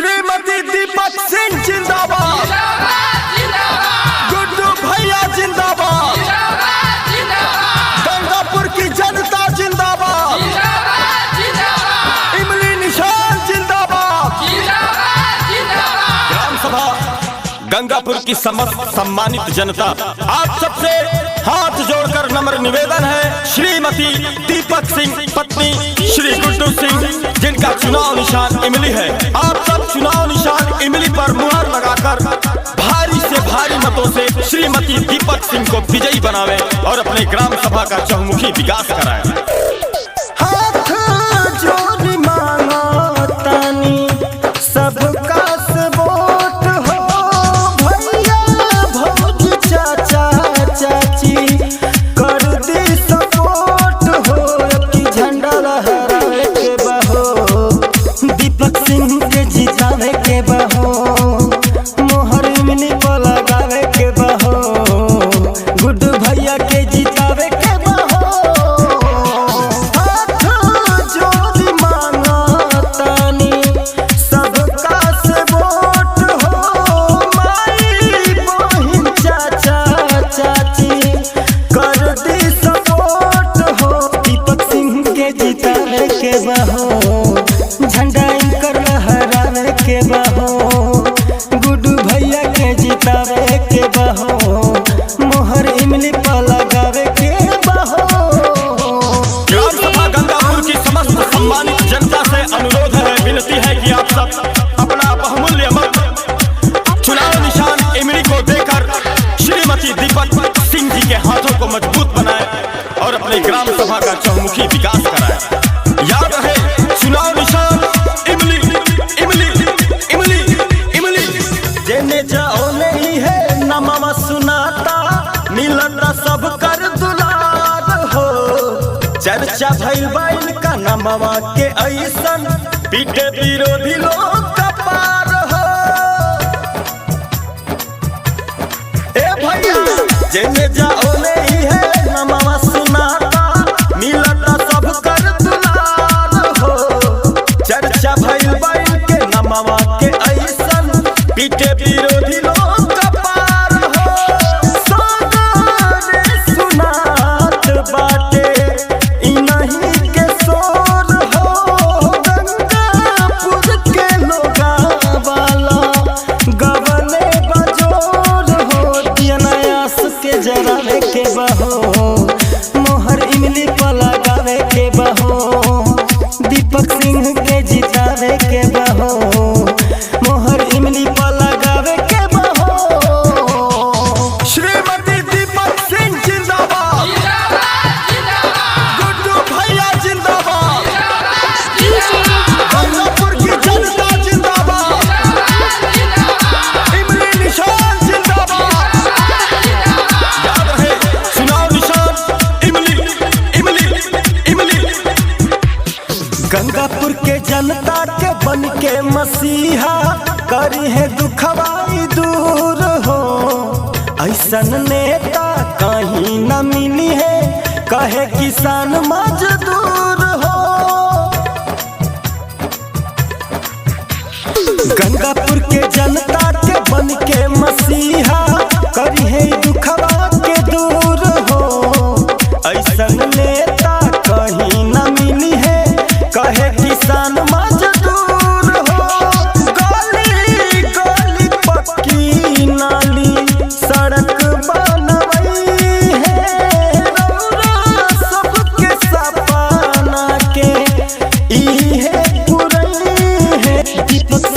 श्रीमती दीपक सिंह जिंदाबाद, गुड्डू भैया जिंदाबाद, गंगापुर की जनता जिंदाबाद, इमली निशान जिंदाबाद। ग्राम सभा गंगापुर की समस्त सम्मानित जनता, आप सबसे हाथ जोड़कर नम्र निवेदन है, श्रीमती दीपक सिंह पत्नी श्री गुड्डू सिंह जिनका चुनाव निशान इमली है, आप सब चुनाव निशान इमली पर मुहर लगाकर भारी से भारी मतों से श्रीमती दीपक सिंह को विजयी बनावे और अपने ग्राम सभा का चहुमुखी विकास कराए। हाथ जोड़ मांगो तानी सबका वोट हो, भैया भौजी चाचा चाची कर दी सपोर्ट हो, कि झंडा लहराए के बहो, दीपक सिंह के जितावे के बहो, मोहर इमली पर लगावे के बहो, गुड्डू भैया के जितावे के बहो। हाथ जोड़ मांगो तानी सबका वोट हो, माई बहिन चाचा चाची कर दी सपोर्ट हो, दीपक सिंह के जितावे के बहो, झंडा इनकर लहरावे के बहो, गुड्डू भैया के जितावे के बहो, मोहर इमली पर लगावे के बहो। ग्राम सभा गंगापुर की समस्त सम्मानित जनता से अनुरोध है, विनती है कि आप सब अपना बहुमूल्य मत चुनाव निशान इमली को देकर श्रीमती दीपक सिंह जी के हाथों को मजबूत बनाए और अपने ग्राम सभा का चहुमुखी विकास कराए। याद रहे, चुनाव निशान इमली इमली इमली इमली। जेने जाओ नहीं है नमवा सुनाता, मिलता सब कर दुलार हो, चर्चा भइल बा इनका नमवा के ऐसन, पीटे विरोधी लोग कपार हो। ए भैया जेने जाओ नहीं है नमवा सुनाता, मिलता सब कर दुलार हो, चर्चा भइल बा इनके नमवा के ऐसन, पीटे विरोधी लोग कपार हो। सागरे सुनात बाटे इन्हीं के शोर हो, गंगापुर के लोगा वाला गवने बजोर हो, दियनायास के जरावे के बहो, मोहर इमली पर लगावे के बहो, दीपक सिंह के जितावे के बहो, मोहर इमली पर लगावे के बहो। श्रीमती दीपक सिंह जिंदाबाद, गुड्डू भैया जिंदाबाद, गंगापुर की जनता जिंदाबाद, इमली निशान जिंदाबाद। याद रहे, चुनाव निशान इमली इमली इमली। गंगापुर के जनता के बन के मसीहा, करी है दुखवाई दूर हो, ऐसन नेता कहीं न मिली है, कहे किसान मजदूर हो। गंगापुर के जनता के बन के मसीहा, करी है दुखवा के दूर हो, ऐसन नेता कहीं न मिली है, कहे किसान मजदूर हो। गली गली पक्की नाली सड़क बनवई है, रौरा सबके सपना के इहे पुरई है, दीपक